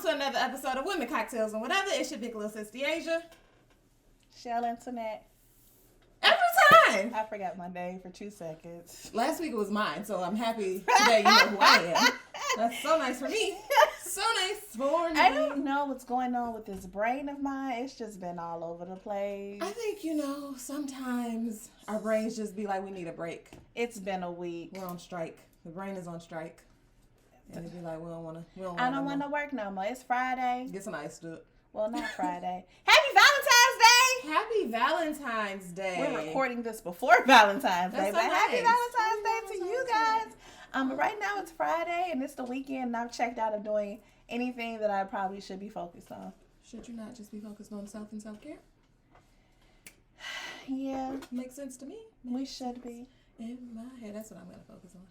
to another episode of Women Cocktails and Whatever. It's your big little sister Asia. Shell Internet. Every time. I forgot my name for 2 seconds. Last week it was mine, so I'm happy today you know who I am. That's so nice for me. So nice for me. I don't know what's going on with this brain of mine. It's just been all over the place. I think, sometimes our brains just be like, we need a break. It's been a week. We're on strike. The brain is on strike. And it'd be like, we don't want to. I don't want to work no more. It's Friday. Get some ice to it. Well, not Friday. Happy Valentine's Day! Happy Valentine's Day. We're recording this before Valentine's Day, That's but so happy nice. Valentine's Day to you guys. But right now it's Friday and it's the weekend and I've checked out of doing anything that I probably should be focused on. Should you not just be focused on self and self-care? Yeah. Makes sense to me. We should be. In my head, that's what I'm going to focus on.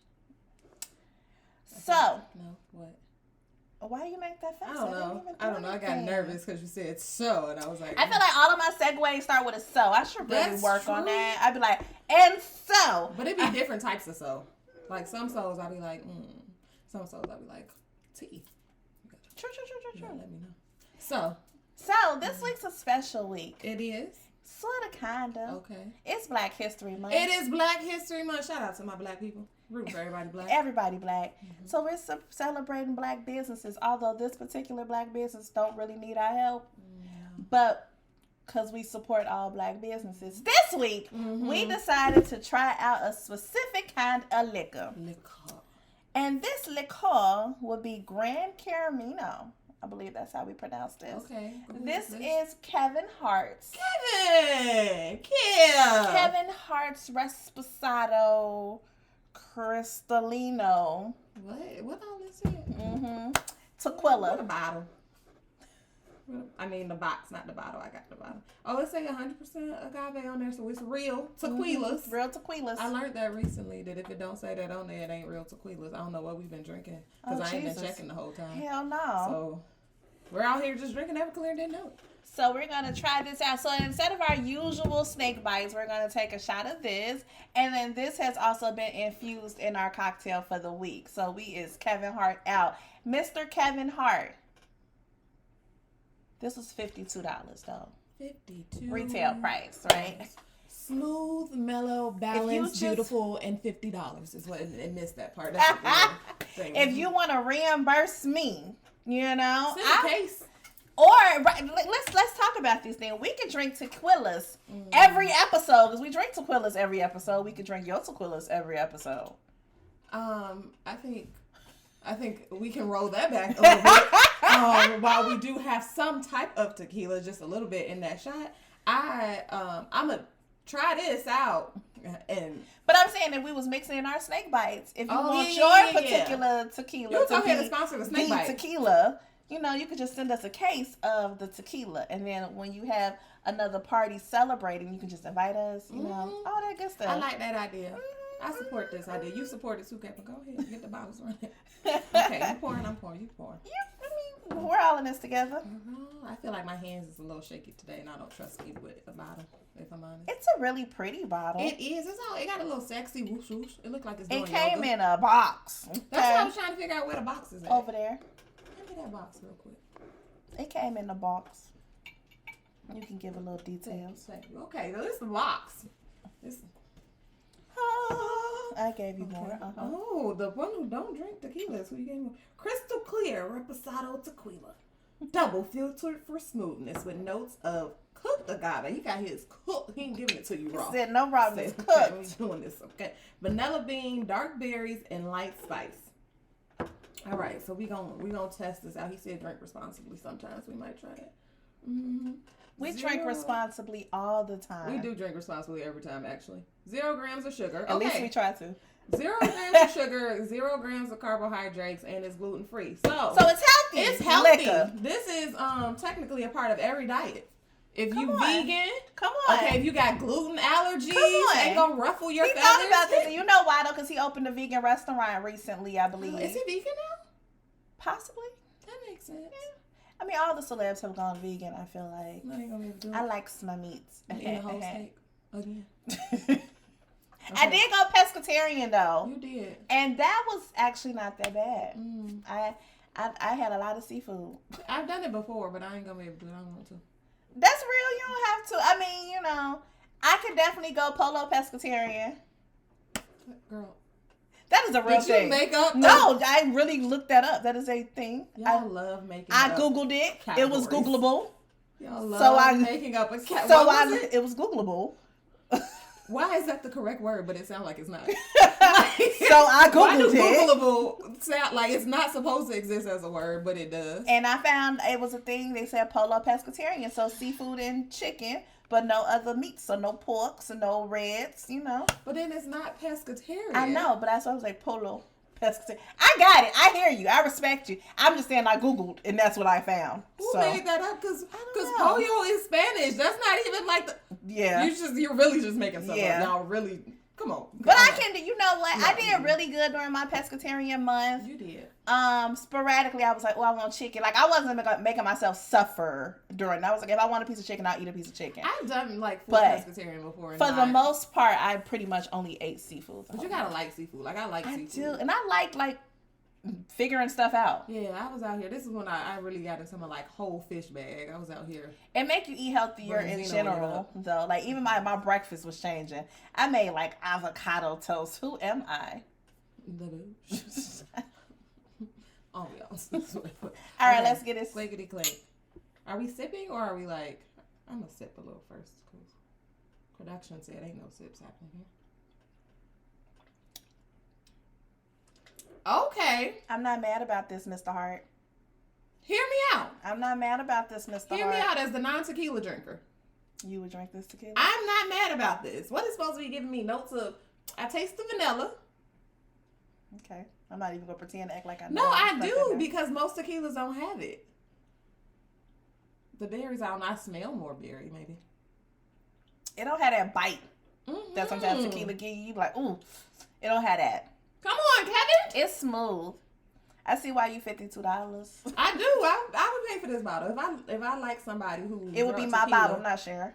So. No, what? Why do you make that face? I don't know. I got nervous because you said so, and I was like, I feel like all of my segues start with a so. I should really That's work true. on that. I'd be like, and so. But it'd be different types of so. Like some souls, I'd be like, Some souls, I'd be like, tea. True. Yeah, let me know. So this week's a special week. it is. Sort of, kind of. Okay. It's Black History Month. It is Black History Month. Shout out to my black people. Root for everybody black. Everybody black. Mm-hmm. So we're celebrating black businesses, although this particular black business don't really need our help. Yeah. But because we support all black businesses, this week we decided to try out a specific kind of liquor. And this liqueur will be Gran Caramino. I believe that's how we pronounce this. Okay. This is Kevin Hart'S. Kevin Hart'S Reposado Cristalino. What all is it? Tequila. What a bottle. I mean the box, not the bottle. I got the bottle. Oh, it say 100% agave on there, so it's real tequilas. Real tequilas. I learned that recently, that if it don't say that on there, it ain't real tequilas. I don't know what we've been drinking, because I ain't been checking the whole time. Hell no. So we're out here just drinking Everclear, didn't know. So we're going to try this out. So instead of our usual snake bites, we're going to take a shot of this. And then this has also been infused in our cocktail for the week. So we is Kevin Hart out. Mr. Kevin Hart. This was $52 though. $52. Retail price, right? Smooth, mellow, balanced, beautiful, and $50 is what it missed that part. That's the thing. If you want to reimburse me, send a case. Or let's talk about these things. We could drink tequilas every episode because we drink tequilas every episode. We could drink your tequilas every episode. I think we can roll that back a little bit. While we do have some type of tequila, just a little bit in that shot, I'm gonna try this out. But I'm saying if we was mixing in our snake bites, if you want particular tequila, you go ahead and sponsor the snake bite tequila. You could just send us a case of the tequila, and then when you have another party celebrating, you can just invite us. All that good stuff. I like that idea. I support this idea. You support it too, Kevin. Go ahead and get the bottles running. Okay, you pouring, I'm pouring, you pouring. Yeah, we're all in this together. I feel like my hands is a little shaky today, and I don't trust you with a bottle, if I'm honest. It's a really pretty bottle. It is. It got a little sexy whoosh whoosh. It looked like it's doing It came yoga. in a box. That's what I was trying to figure out where the box is at. Over there. Give me that box real quick. It came in a box. You can give a little details. Okay, so this is the box. I gave you more. Oh, the one who don't drink tequila is who you gave me. Crystal clear Reposado Tequila. Double filtered for smoothness with notes of cooked agave. He got his cooked. He ain't giving it to you raw. He said no problem. It's cooked. Okay, we doing this. Okay. Vanilla bean, dark berries, and light spice. All right, so we gonna test this out. He said drink responsibly. Sometimes we might try it. We drink responsibly all the time. We do drink responsibly every time, actually. 0 grams of sugar. At least we try to. 0 grams of sugar, 0 grams of carbohydrates, and it's gluten free. So it's healthy. It's healthy. Liquor. This is technically a part of every diet. If you vegan, come on. Okay, if you got gluten allergies, ain't gonna ruffle your feathers. He thought about this, and you know why though? Because he opened a vegan restaurant recently, I believe. Is he vegan now? Possibly. That makes sense. Yeah. I mean, all the celebs have gone vegan. I feel like I like my meats. Eating a whole steak again. Okay. I did go pescatarian though. You did, and that was actually not that bad. I had a lot of seafood. I've done it before, but I ain't gonna be able to do it. I don't want to. That's real. You don't have to. I mean, you know, I could definitely go polo pescatarian. Girl. That is a real thing. Did you make up? No, I really looked that up. That is a thing. I love making I up Googled it. categories. It was Googleable. Y'all love making up a cat. So it was Googleable. Why is that the correct word, but it sounds like it's not? So I Googled it. Googleable sound like it's not supposed to exist as a word, but it does. And I found it was a thing. They said polo pescatarian, so seafood and chicken, but no other meats, so no pork, so no reds, you know. But then it's not pescatarian. I know, but that's why I was like polo pescatarian. I got it. I hear you. I respect you. I'm just saying I Googled, and that's what I found. Who made that up? Because pollo is Spanish. That's not even like the... Yeah. You're really just making something up. Y'all really... Come on. But I can do, you know what? No, I did really good during my pescatarian month. You did. Sporadically, I was like, oh, I want chicken. Like, I wasn't making myself suffer during that. I was like, if I want a piece of chicken, I'll eat a piece of chicken. I've done, like, full pescatarian before. For the most part, I pretty much only ate seafood. But you gotta like seafood. Like, I like seafood. I do. And I like figuring stuff out. Yeah, I was out here. This is when I really got into my, like, whole fish bag. I was out here. It make you eat healthier in general, though. Like, even my breakfast was changing. I made, like, avocado toast. Who am I? The boosh. Oh, y'all. All right, let's get this. Clickety click. Are we sipping or are we, like... I'm going to sip a little first. Because production said ain't no sips happening here. Okay. I'm not mad about this, Mr. Hart. Hear me out. I'm not mad about this, Mr. Hart. Hear me out as the non-tequila drinker. You would drink this tequila? I'm not mad about this. What is supposed to be giving me notes of... I taste the vanilla. Okay. I'm not even going to pretend to act like I know. No, I do because most tequilas don't have it. The berries, I smell more berry, maybe. It don't have that bite that sometimes tequila give you. You be like, ooh, it don't have that. Come on, Kevin. It's smooth. I see why you $52. I do. I would pay for this bottle if I like somebody who. It would be my bottle, not sharing.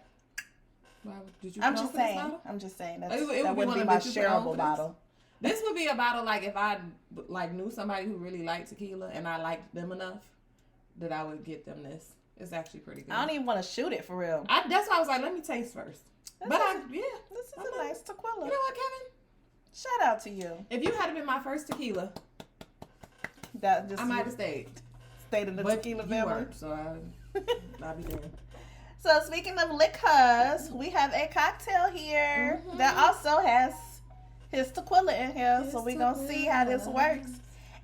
Did you? I'm just saying. That would be my shareable bottle. This would be a bottle like if I like knew somebody who really liked tequila and I liked them enough that I would get them this. It's actually pretty good. I don't even want to shoot it for real. That's why I was like, let me taste first. This is a nice tequila. You know what, Kevin? Shout out to you. If you had been my first tequila, I might have stayed in the tequila family. So I'll be there. So speaking of liquors, we have a cocktail here that also has his tequila in here. So we're going to see how this works.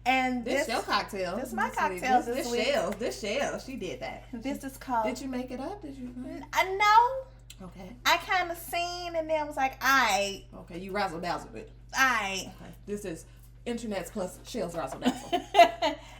And this your cocktail. This is my cocktail this week. This shell. She did that. This is called... Did you make it up? Did you? No. Okay. I kind of seen and then was like, Okay, you razzle dazzled it. Okay. This is Internet's plus Shell's razzle dazzle.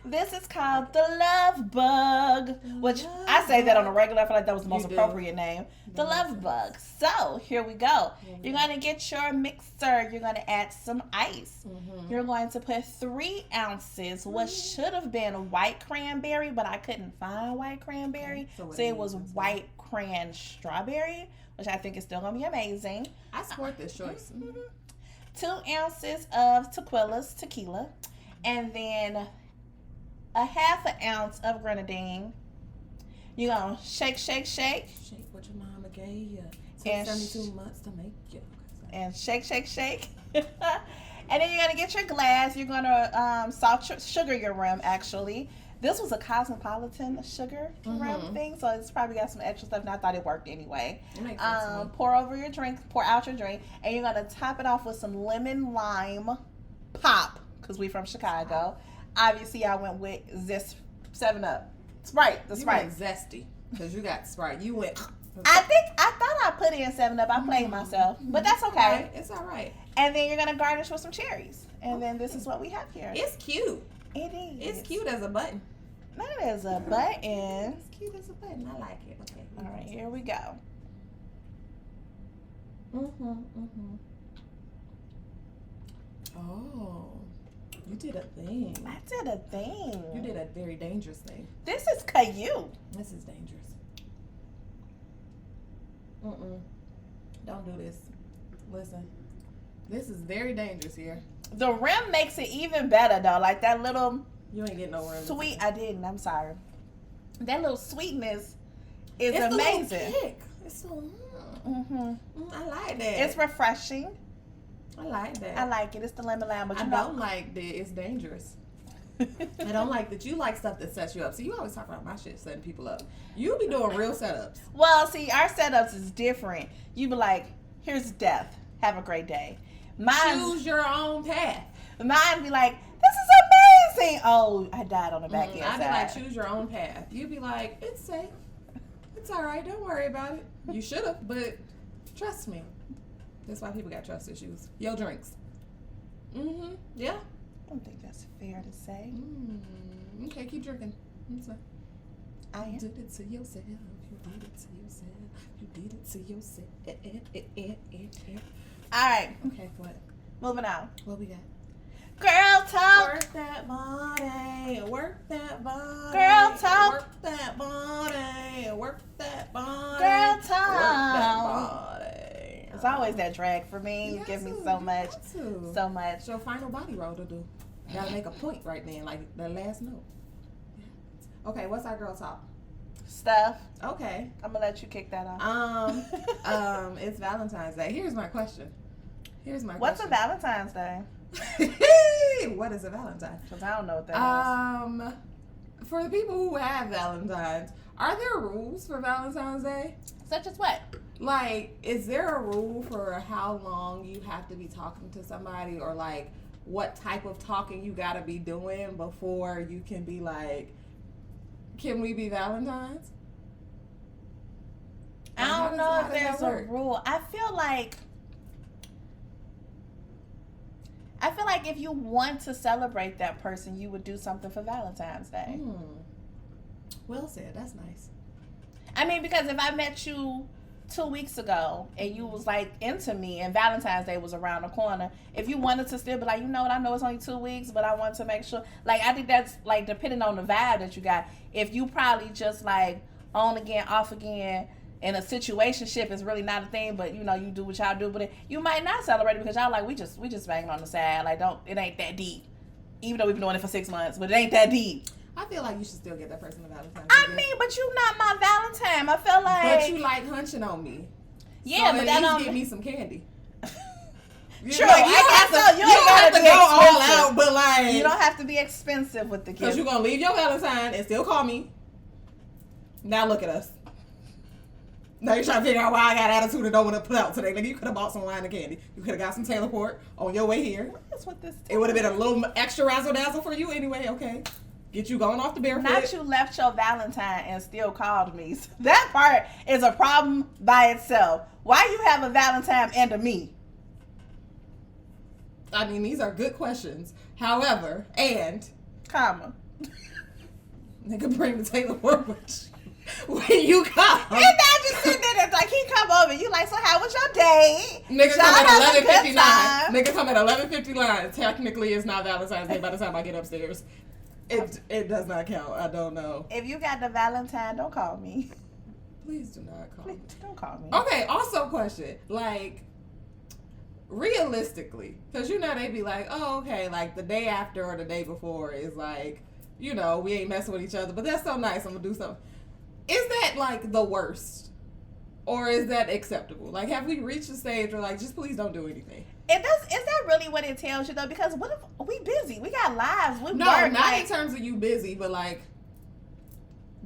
This is called the Love Bug, which I say that on a regular. I feel like that was the most appropriate name. The Love Bug. So here we go. You're going to get your mixer. You're going to add some ice. You're going to put 3 ounces, what should have been white cranberry, but I couldn't find white cranberry. So it was white cran strawberry, which I think is still going to be amazing. I support this choice. 2 ounces of tequila, and then a half an ounce of grenadine. You're going to shake. Shake what your mama gave you. Take 72 months to make you. And shake. And then you're going to get your glass. You're going to sugar your rum, actually. This was a cosmopolitan sugar rum thing, so it's probably got some extra stuff, and I thought it worked anyway. Pour out your drink, and you're going to top it off with some lemon lime pop, because we from Chicago. Obviously, I went with Zest 7-Up. Sprite, the Sprite. You went zesty, because you got Sprite. You went... I thought I put in 7-Up. I played myself, but that's okay. It's all right. And then you're going to garnish with some cherries. And then this is what we have here. It's cute. It is. It's cute as a button. Not as a button. It's cute as a button. I like it. Okay. All right, here we go. Oh, you did a thing. I did a thing. You did a very dangerous thing. This is Caillou. This is dangerous. Don't do this. Listen, this is very dangerous here. The rim makes it even better though. Like that little You ain't getting nowhere. Sweet, I didn't. I'm sorry. That little sweetness is it's amazing. The little kick. It's so. I like that. It's refreshing. I like that. I like it. It's the lemon lime, but I don't like that it's dangerous. I don't like that you like stuff that sets you up. So you always talk about my shit setting people up. You be doing real setups. Well, see, our setups is different. You be like, here's death. Have a great day. Choose your own path. Mine be like, this is amazing. Oh, I died on the back end. I'd be like, choose your own path. You'd be like, it's safe. It's all right. Don't worry about it. You should have, but trust me. That's why people got trust issues. Yo, drinks. Yeah. I don't think that's fair to say. Okay, keep drinking. I am. You did it to yourself. You did it to yourself. You did it to yourself. All right. Okay, what? Moving on. What we got? Girl talk. Work that body. Work that body. Girl talk. Work that body. Work that body. Girl talk. Work that body. It's always that drag for me. You give me so much. So much. It's your final body roll to do. You gotta make a point right then, like the last note. Okay, what's our girl talk? Stuff. Okay. I'm gonna let you kick that off. It's Valentine's Day. Here's my question. What's a Valentine's Day? What is a Valentine? Because I don't know what that is. For the people who have Valentines, are there rules for Valentine's Day? Such as what? Like, is there a rule for how long you have to be talking to somebody, or like what type of talking you gotta be doing before you can be like, can we be Valentines? I don't know if there's a rule. I feel like if you want to celebrate that person, you would do something for Valentine's Day. Well said. That's nice. I mean, because if I met you 2 weeks ago and you was like into me and Valentine's Day was around the corner, if you wanted to still be like, you know what, I know it's only 2 weeks, but I want to make sure, like, I think that's like depending on the vibe that you got. If you probably just like on again, off again, and a situationship is really not a thing, but you know, you do what y'all do, but you might not celebrate it because y'all like, we just banging on the side, like, it ain't that deep, even though we've been doing it for 6 months, but it ain't that deep. I feel like you should still get that person a Valentine's. I mean, but you not my Valentine. I feel like. But you like hunching on me. Yeah, so but that don't give me some candy. True. Like, you don't have to go all out, but like you don't have to be expensive with the gift. Because you're gonna leave your Valentine and still call me. Now look at us. Now you're trying to figure out why I got attitude and don't want to put out today. Like, you could have bought some wine and candy. You could have got some Taylor Port on your way here. That's what this. It would have been a little extra razzle dazzle for you anyway. Okay. Get you going off the barefoot. Not you left your Valentine and still called me. That part is a problem by itself. Why you have a Valentine and a me? I mean, these are good questions. However, comma. Nigga, bring the Taylor Port with you when you come. And not just sitting there like he come over. You like, so how was your day? Nigga come at 11:59. Nigga come at 11:59. Technically, it's not Valentine's Day by the time I get upstairs. It does not count. I don't know. If you got the Valentine, don't call me. Please do not call me. Don't call me. Okay, also question. Like, realistically, because you know they be like, oh, okay, like the day after or the day before is like, you know, we ain't messing with each other, but that's so nice, I'm going to do something. Is that like the worst? Or is that acceptable? Like, have we reached a stage where like, just please don't do anything? It does. Is that really what it tells you though? Because what if we busy? We got lives. We no, work. Not in terms of you busy, but like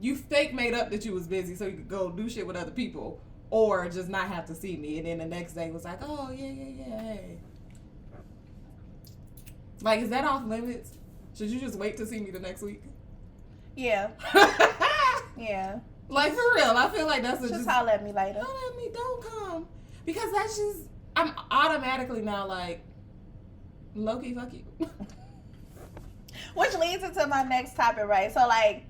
you fake made up that you was busy so you could go do shit with other people, or just not have to see me, and then the next day was like, oh yeah, hey. Like, is that off limits? Should you just wait to see me the next week? Yeah. Yeah. Like, for real, I feel like that's just holler at me later. Holler at me, don't come, because that's just. I'm automatically now like, low-key, fuck you. Which leads into my next topic, right? So, like,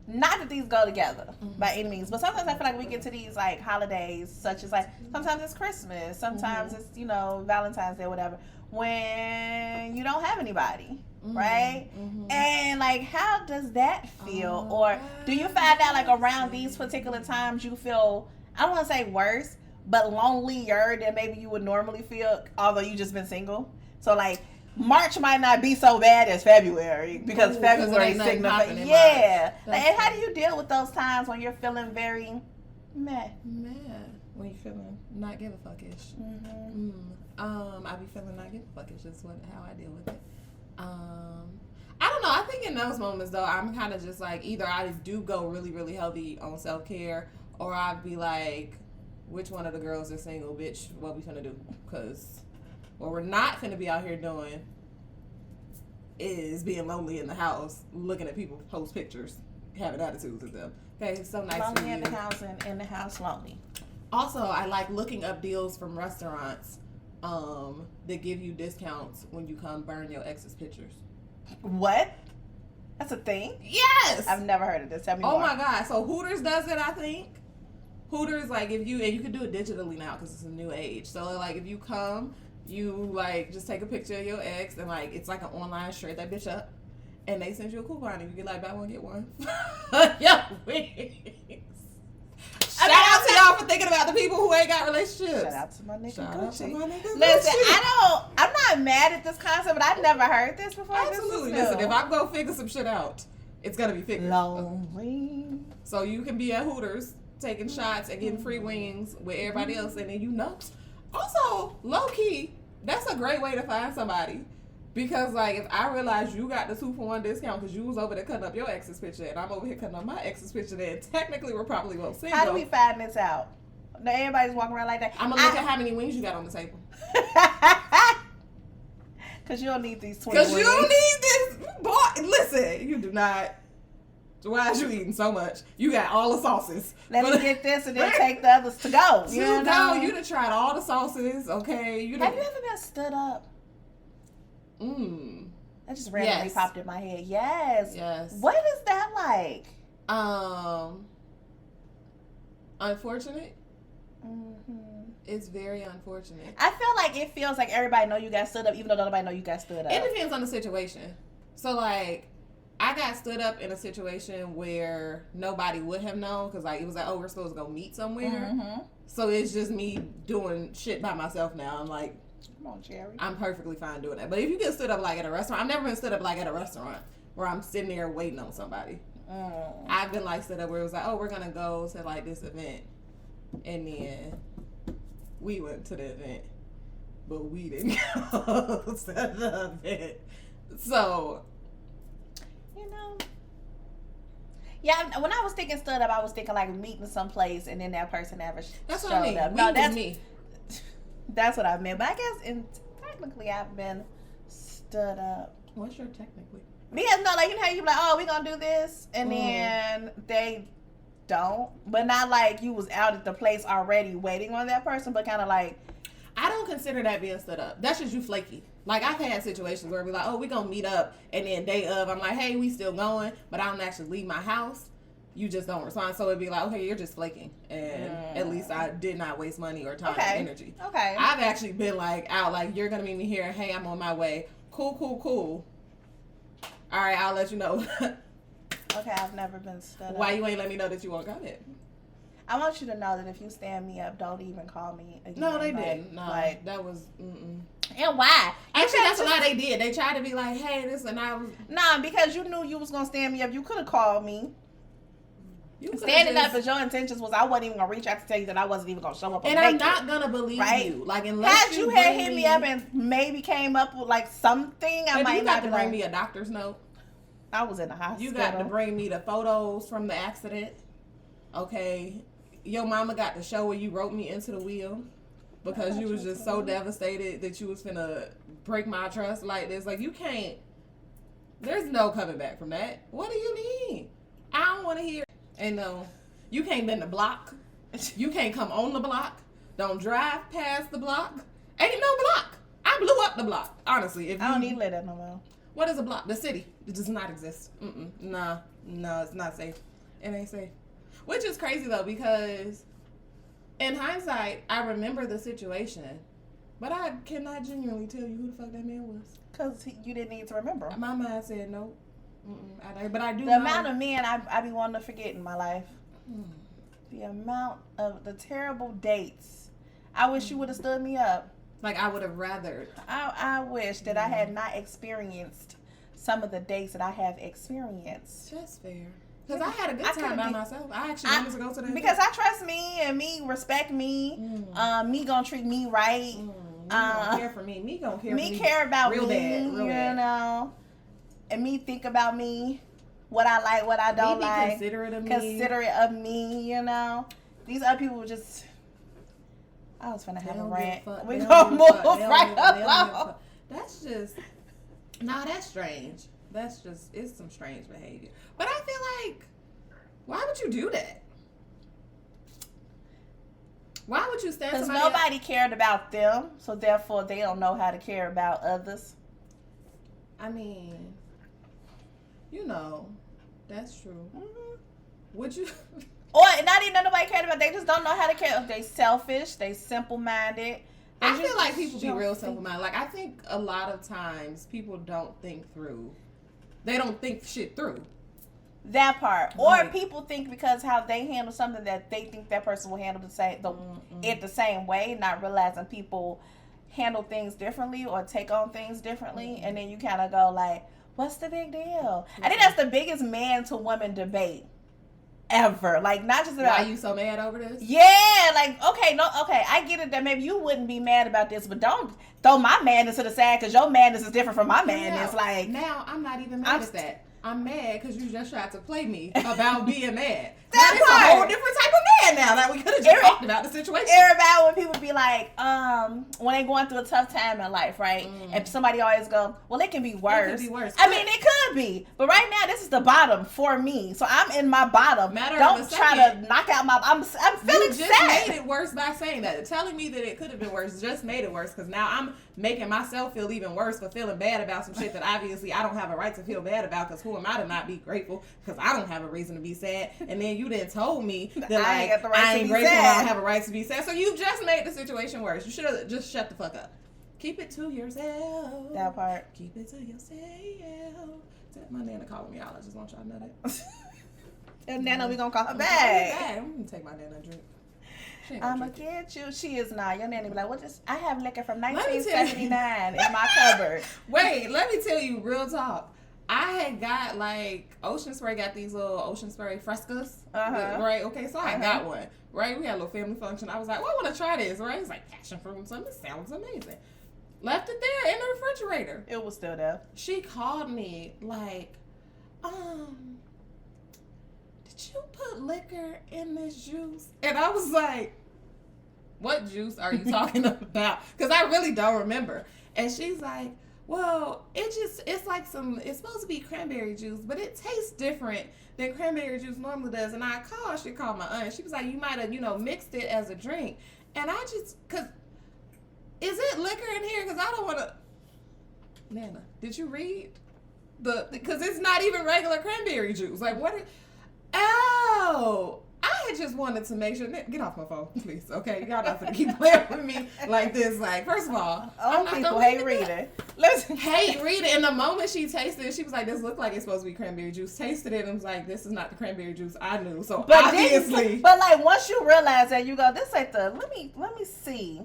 not that these go together by any means, but sometimes I feel like we get to these, like, holidays, such as, like, sometimes it's Christmas, sometimes it's, you know, Valentine's Day, whatever, when you don't have anybody, right? And, like, how does that feel? Or do you find out, like, around these particular times you feel, I don't want to say worse, but lonelier than maybe you would normally feel, although you just been single? So, like, March might not be so bad as February because February signifies. Yeah. Like, and how do you deal with those times when you're feeling very meh? When you're feeling not give a fuckish. I be feeling not give a fuckish. Is how I deal with it. I don't know. I think in those moments though, I'm kind of just like either I do go really really heavy on self care, or I'd be like, which one of the girls is single, bitch? What we finna do? Because what we're not finna be out here doing is being lonely in the house, looking at people post pictures, having attitudes with them. Okay, it's so nice lonely for you. in the house and in the house lonely. Also, I like looking up deals from restaurants that give you discounts when you come burn your ex's pictures. What? That's a thing? Yes! I've never heard of this. Tell me more. Oh my God. So Hooters does it, I think. Hooters, like, if you, and you can do it digitally now because it's a new age. So, like, if you come, you, like, just take a picture of your ex and, like, it's like an online shirt, that bitch up. And they send you a coupon and you get, like, buy one, get one. Yo, Shout out to y'all for thinking about the people who ain't got relationships. Shout out to my nigga Shout out to my nigga Listen, Gucci. I'm not mad at this concept, but I've never heard this before. Absolutely. Listen, if I'm going to figure some shit out, it's going to be figured. Lonely. So you can be at Hooters taking shots and getting free wings with everybody else, and then you know. Also, low key, that's a great way to find somebody. Because, like, if I realize you got the 2-for-1 discount because you was over there cutting up your ex's picture and I'm over here cutting up my ex's picture, then technically we're probably both single. How do we find this out? Now everybody's walking around like that. I'm going to look at how many wings you got on the table. Because you don't need these 20 Because wings. you don't need this. Boy, listen, you do not. Why is you eating so much? You got all the sauces. Let me get this and then take the others to go. You know? You done tried all the sauces, okay? Have you ever been stood up? That just randomly popped in my head. Yes. What is that like? Unfortunate. It's very unfortunate. I feel like it feels like everybody know you got stood up, even though nobody know you got stood up. It depends on the situation. So, like, I got stood up in a situation where nobody would have known because, like, it was like, oh, we're supposed to go meet somewhere. So it's just me doing shit by myself now. I'm like, come on, Jerry. I'm perfectly fine doing that. But if you get stood up like at a restaurant, I've never been stood up like at a restaurant where I'm sitting there waiting on somebody. I've been like stood up where it was like, oh, we're gonna go to like this event, and then we went to the event, but we didn't go to the event. So, you know. Yeah, when I was thinking stood up, I was thinking like meeting someplace and then that person never that's showed what I mean. up. No, that's me. That's what I meant. But I guess technically I've been stood up. What's your technically? Because no, like you know how you be like, oh, we gonna do this, and then they don't. But not like you was out at the place already waiting on that person, but kind of like. I don't consider that being stood up. That's just you flaky. Like, I've had situations where we like, oh, we gonna meet up, and then day of, I'm like, hey, we still going, but I don't actually leave my house. You just don't respond. So it'd be like, okay, you're just flaking. And at least I did not waste money or time or energy. Okay. I've actually been like, out, like, you're gonna meet me here. Hey, I'm on my way. Cool. All right, I'll let you know. Okay, I've never been stood up. Why you ain't let me know that you won't come in? I want you to know that if you stand me up, don't even call me again. No, they didn't. No, like, that was, And why? Actually, that's what they did. They tried to be like, hey, this, and I was. Nah, because you knew you was going to stand me up. You could have called me. Standing up, but your intentions was I wasn't even going to reach out to tell you that I wasn't even going to show up. And I'm not going to believe you. Like, unless had you had hit me up and maybe came up with like something, I might not have to bring me a doctor's note. I was in the hospital. You got to bring me the photos from the accident. Okay. Your mama got to show where you wrote me into the wheel because you was just so devastated that you was finna break my trust like this. Like, you can't. There's no coming back from that. What do you mean? I don't want to hear. And no, you can't bend the block. You can't come on the block. Don't drive past the block. Ain't no block. I blew up the block. Honestly, I don't need to let that no more. What is a block? The city. It does not exist. No, it's not safe. It ain't safe. Which is crazy though, because in hindsight, I remember the situation, but I cannot genuinely tell you who the fuck that man was. Because you didn't need to remember. My mind said no. But I do the amount of men I be wanting to forget in my life. The amount of the terrible dates. I wish you would have stood me up. Like, I would have rather. I wish that I had not experienced some of the dates that I have experienced. That's fair. Because I had a good time by myself. I actually wanted to go to that. Because I trust me and me respect me. Me gonna treat me right. Me gonna care for me. Me gonna care for me. Me care about real me. Bad, real bad. Know. And me think about me. What I like, what I don't like. Considerate of me. Considerate of me, you know. These other people just... I was finna have a rant. We gonna move right along. That's just... Nah, that's strange. That's just... It's some strange behavior. But I feel like... Why would you do that? Why would you stand somebody... Because nobody cared about them. So therefore, they don't know how to care about others. I mean... You know, that's true. Would you? Or not even nobody cared about. They just don't know how to care. They selfish. They simple-minded. I feel like people be real simple-minded. Like, I think a lot of times people don't think through. They don't think shit through. That part. Or people think because how they handle something that they think that person will handle it the same way, not realizing people handle things differently or take on things differently. And then you kind of go like, what's the big deal? I think that's the biggest man to woman debate ever. Like, not just about... Why you so mad over this? Yeah, like, okay, I get it that maybe you wouldn't be mad about this, but don't throw my madness to the side because your madness is different from my madness. Like, now I'm not even mad at that. I'm mad because you just tried to play me about being mad. That's a whole different type of man now. Like, we could have just talked about the situation. Everybody, when people be like, when they going through a tough time in life, right? And somebody always go, well, it can be worse. It could be worse. I mean, it could be. But right now, this is the bottom for me. So I'm in my bottom. Don't try to knock out my... I'm feeling sad. You just made it worse by saying that. Telling me that it could have been worse just made it worse because now I'm making myself feel even worse for feeling bad about some shit that obviously I don't have a right to feel bad about because who am I to not be grateful because I don't have a reason to be sad. And then you then told me that I ain't grateful, I don't have a right to be sad. So you just made the situation worse. You should have just shut the fuck up. Keep it to yourself. That part. Keep it to yourself. My Nana calling me out. I just want y'all to know that. And Nana, we gonna call her back. I'm gonna take my Nana a drink. I'm gonna get you. She is not. Your nanny be like, what is... I have liquor from 1979 in my cupboard. Wait, let me tell you real talk. I had got like Ocean Spray got these little Ocean Spray Frescas, right? Okay, so I got one, right? We had a little family function. I was like, well, I want to try this, right? It's like passion fruit and something. It sounds amazing. Left it there in the refrigerator. It was still there. She called me like, did you put liquor in this juice? And I was like, what juice are you talking about? Because I really don't remember. And she's like, well, it's like it's supposed to be cranberry juice, but it tastes different than cranberry juice normally does. And she called my aunt. She was like, you might have, mixed it as a drink. And I just, is it liquor in here? Because I don't want to. Nana, did you read because it's not even regular cranberry juice. Like, what? I had just wanted to make sure. Get off my phone, please. Okay, y'all not gonna keep playing with me like this. Like, first of all, people hate reading. Listen, hate reading. And the moment she tasted it, she was like, "This looked like it's supposed to be cranberry juice." Tasted it and was like, "This is not the cranberry juice I knew." So but obviously, but like once you realize that, you go, "This ain't the." Let me see.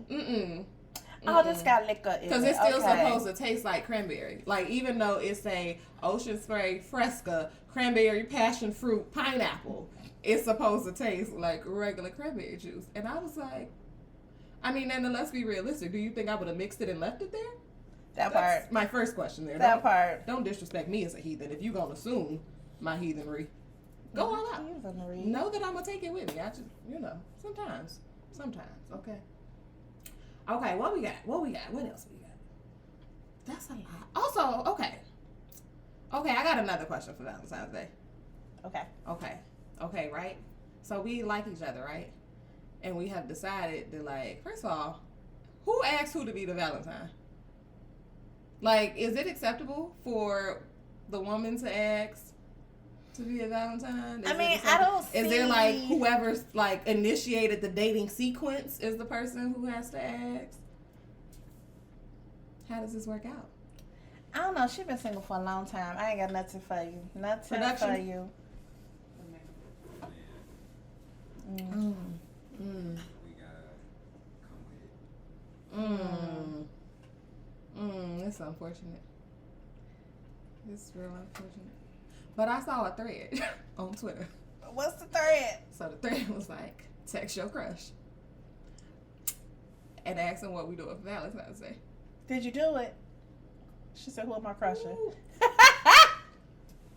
Oh, this got liquor in it. Because it's still supposed to taste like cranberry. Like, even though it's a Ocean Spray Fresca, cranberry, passion fruit, pineapple, it's supposed to taste like regular cranberry juice. And I was like, Nana, let's be realistic. Do you think I would have mixed it and left it there? That's part. My first question there. That part. Don't disrespect me as a heathen. If you're going to assume my heathenry, go all out. Heathenry. Know that I'm going to take it with me. I just, sometimes. Okay. Okay, what we got? What else we got? That's a lot. Also, okay, I got another question for Valentine's Day. Okay, right? So we like each other, right? And we have decided that, like, first of all, who asked who to be the Valentine? Like, is it acceptable for the woman to ask to be a Valentine? I don't see... Is there, like, whoever's, like, initiated the dating sequence is the person who has to ask? How does this work out? I don't know. She's been single for a long time. I ain't got nothing for you. Nothing for you. We gotta come with it. It's unfortunate. It's real unfortunate. But I saw a thread on Twitter. What's the thread? So the thread was like, text your crush and ask him what we doing for Valentine's Day. Did you do it? She said, who am I crushing?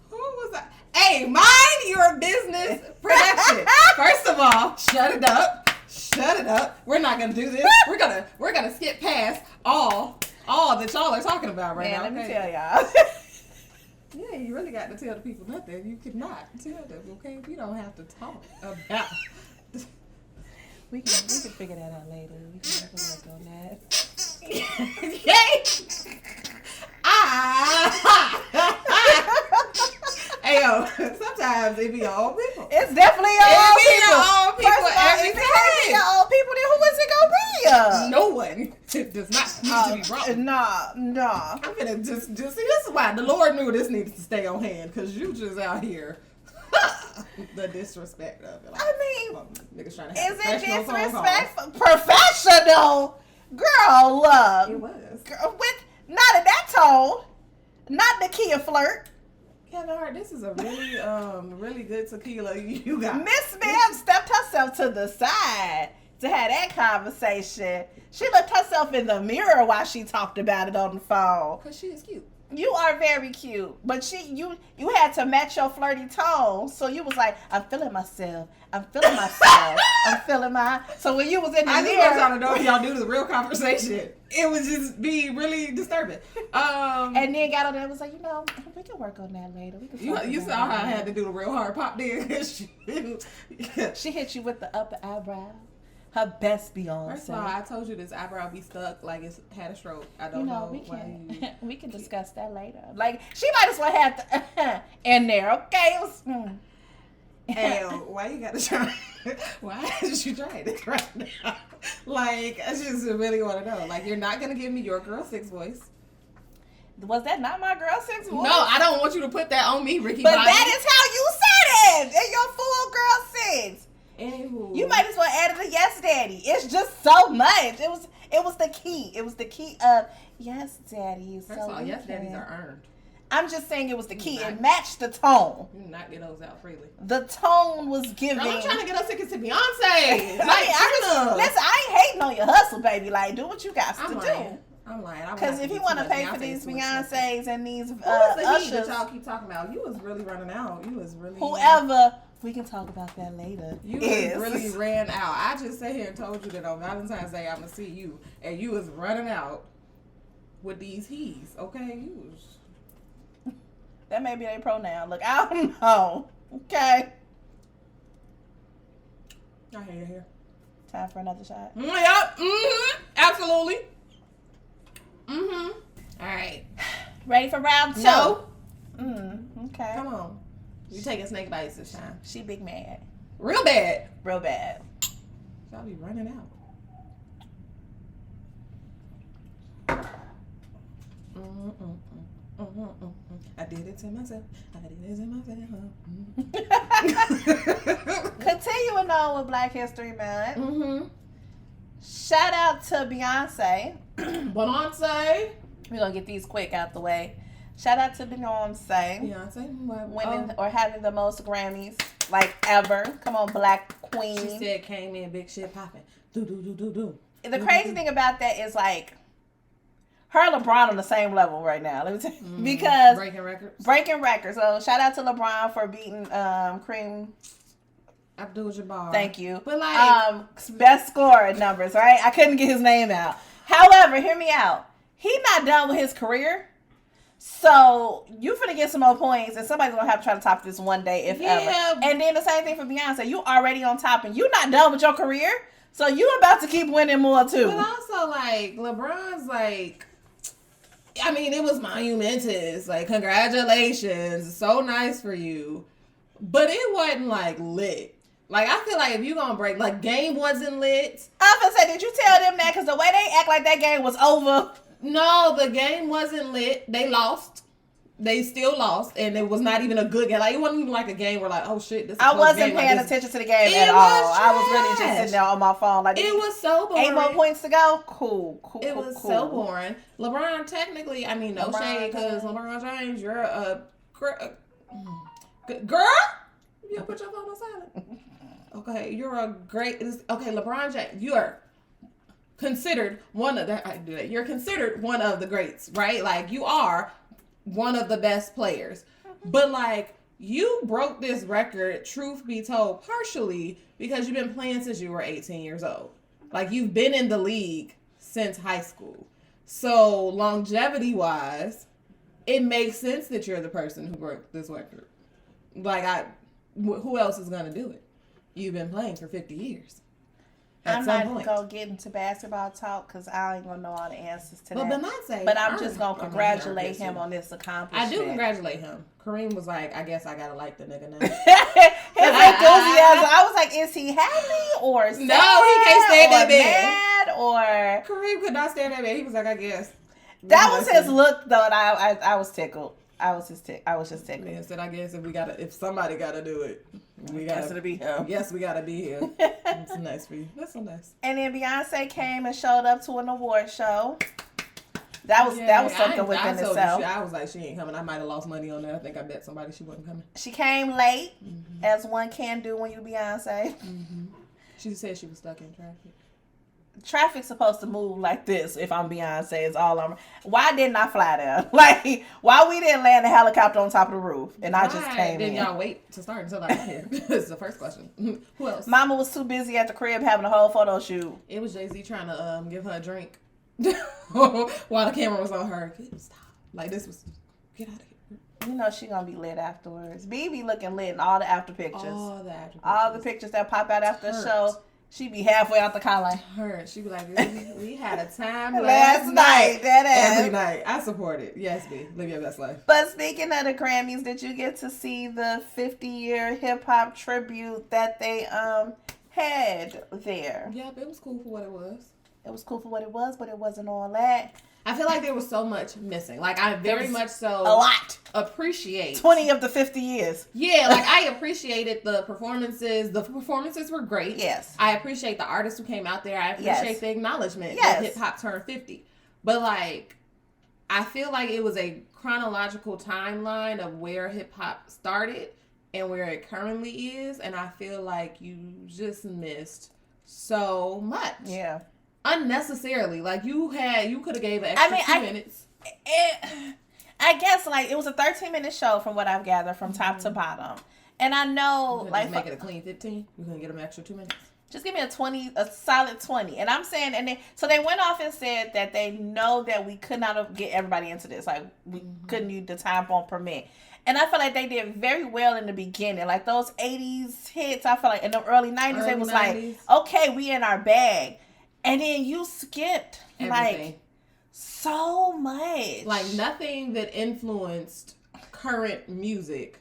Who was that? Hey, mind your business production. First of all, shut it up. Shut it up. We're not gonna do this. We're gonna skip past all that y'all are talking about right now. Let me okay? tell y'all. Yeah, you really got to tell the people nothing. You cannot tell them, okay? We don't have to talk about. We can figure that out later. We can work on that. Yay! Hey yo, sometimes it be your own people. It's definitely your own people. Your own people First of all, every if it time. can't be your own people, then who is it gonna be? No one does not need to be wrong. Nah. I'm gonna just see. This is why the Lord knew this needed to stay on hand, because you just out here. The disrespect of it. Like, I mean, niggas trying to have is it professional phone calls. disrespectful? Professional, girl, look. It was. Girl, with not in that tone, not the Kia flirt. Kevin Hart, this is a really, really good tequila you got. Miss Ma'am stepped herself to the side to have that conversation. She looked herself in the mirror while she talked about it on the phone. Because she is cute. You are very cute, but you had to match your flirty tone. So you was like, I'm feeling myself. I'm feeling my. So when you was in the mirror, I just want y'all to know if y'all do the real conversation, it would just be really disturbing. And then got on there and was like, we can work on that later. We can. You saw how I had to do the real hard pop there. She hit you with the upper eyebrow. Her best Beyonce. First of all, I told you this eyebrow be stuck like it's had a stroke. I don't know why we can discuss that later. Like, she might as well have the in there, okay? Hey, why you gotta try? Why did you try this right now? Like, I just really want to know. Like, you're not gonna give me your girl 6 voice. Was that not my girl 6 voice? No, I don't want you to put that on me, Ricky. But Bobby. that is how you said it in your full girl 6. Anywho. You might as well add it to Yes Daddy. It's just so much. It was the key. It was the key of Yes Daddy. First of all, Yes Daddies are earned. I'm just saying it was the key. It matched the tone. You do not get those out freely. The tone was giving. Girl, I'm trying to get us tickets to Beyonce. Listen, I ain't hating on your hustle, baby. Like, do what you got to do. I'm lying. Because if you want to pay for these Beyonces and these Ushers that y'all keep talking about, you was really running out. You was really whoever. We can talk about that later. You really ran out. I just sat here and told you that on Valentine's Day I'm gonna see you, and you was running out with these he's. Okay, you was. That may be their pronoun. Look, I don't know. Okay. I hear you here. Time for another shot. Yep. Absolutely. All right. Ready for round 2? No. Okay. Come on. You taking snake bites this time. She big mad. Real bad. Real bad. Y'all be running out. I did it to myself. Continuing on with Black History Month. Shout out to Beyonce. Beyonce. We're going to get these quick out the way. Shout out to Beyonce. Winning or having the most Grammys like ever. Come on, Black Queen. She said came in big shit popping. Do. The crazy thing about that is like her and LeBron on the same level right now. Let me tell you. Because breaking records. So shout out to LeBron for beating Kareem Abdul-Jabbar. Thank you. But like best scorer numbers, right? I couldn't get his name out. However, hear me out. He's not done with his career. So you finna get some more points, and somebody's gonna have to try to top this one day, if ever. And then the same thing for Beyonce. You already on top, and you not done with your career, so you about to keep winning more too. But also, like LeBron's, like, I mean, it was monumentous. Like, congratulations, so nice for you, but it wasn't like lit. Like, I feel like if you gonna break, like, game wasn't lit. I was gonna say, did you tell them that? Because the way they act like that game was over. No, the game wasn't lit. They lost. they still lost, and it was not even a good game. Like, it wasn't even like a game where, like, oh shit, this is I wasn't game. paying attention to the game at all. I was really just sitting there on my phone. Like, it was so boring. 8 more points to go? Cool. It was so boring. LeBron, technically, I mean, no shade, because LeBron James, you're a girl? You put your phone on silent. Okay, you're a great... Okay, LeBron James, you are considered one of the... I do that. You're considered one of the greats, right? Like, you are one of the best players. But, like, you broke this record, truth be told, partially because you've been playing since you were 18 years old. Like, you've been in the league since high school. So, longevity-wise, it makes sense that you're the person who broke this record. Like, who else is going to do it? You've been playing for 50 years. I'm not going to get into basketball talk because I ain't going to know all the answers to that. Beyonce, but I'm just going to congratulate him on this accomplishment. I do congratulate him. Kareem was like, I guess I got to like the nigga now. His enthusiasm. I was like, is he happy or sad? No, he can't stand that man. Mad or... Kareem could not stand that man. He was like, I guess. That was his look, though, and I was tickled. I was just tickled. Man said, I guess if somebody gotta do it, we gotta be him. Yes, we gotta be here. That's nice for you. That's so nice. And then Beyonce came and showed up to an award show. That was something within itself. I was like, she ain't coming. I might have lost money on that. I think I bet somebody she wasn't coming. She came late, as one can do when you Beyonce. She said she was stuck in traffic. Traffic's supposed to move like this. If I'm Beyonce, it's all I'm. Why didn't I fly there? Like, why we didn't land a helicopter on top of the roof and I just came in? Didn't y'all wait to start until I got here? That's the first question. Who else? Mama was too busy at the crib having a whole photo shoot. It was Jay-Z trying to give her a drink while the camera was on her. Stop. Like, this was, get out of here. You know she gonna be lit afterwards. BB looking lit in all the after pictures. All the pictures that pop out after the show. She be halfway out the car like her. She be like, we had a time last night. Every night. I support it. Yes, B. Live your best life. But speaking of the Grammys, did you get to see the 50-year hip hop tribute that they had there? Yep, it was cool for what it was. It was cool for what it was, but it wasn't all that. I feel like there was so much missing. Like, I very much so... A lot. Appreciate. 20 of the 50 years. Yeah, like, I appreciated the performances. The performances were great. Yes. I appreciate the artists who came out there. I appreciate the acknowledgement that hip-hop turned 50. But, like, I feel like it was a chronological timeline of where hip-hop started and where it currently is. And I feel like you just missed so much. Yeah. Unnecessarily. Like, you could have gave an extra 2 minutes. I guess, like, it was a 13-minute show from what I've gathered from top to bottom. And I know, like... make it a clean 15? You couldn't get them an extra 2 minutes? Just give me a solid 20. And I'm saying, so they went off and said that they know that we could not get everybody into this. Like, we couldn't use the time won't permit. And I feel like they did very well in the beginning. Like, those 80s hits, I feel like in the early 90s, it was 90s. Like, okay, we in our bag. And then you skipped, everything. Like, so much. Like, nothing that influenced current music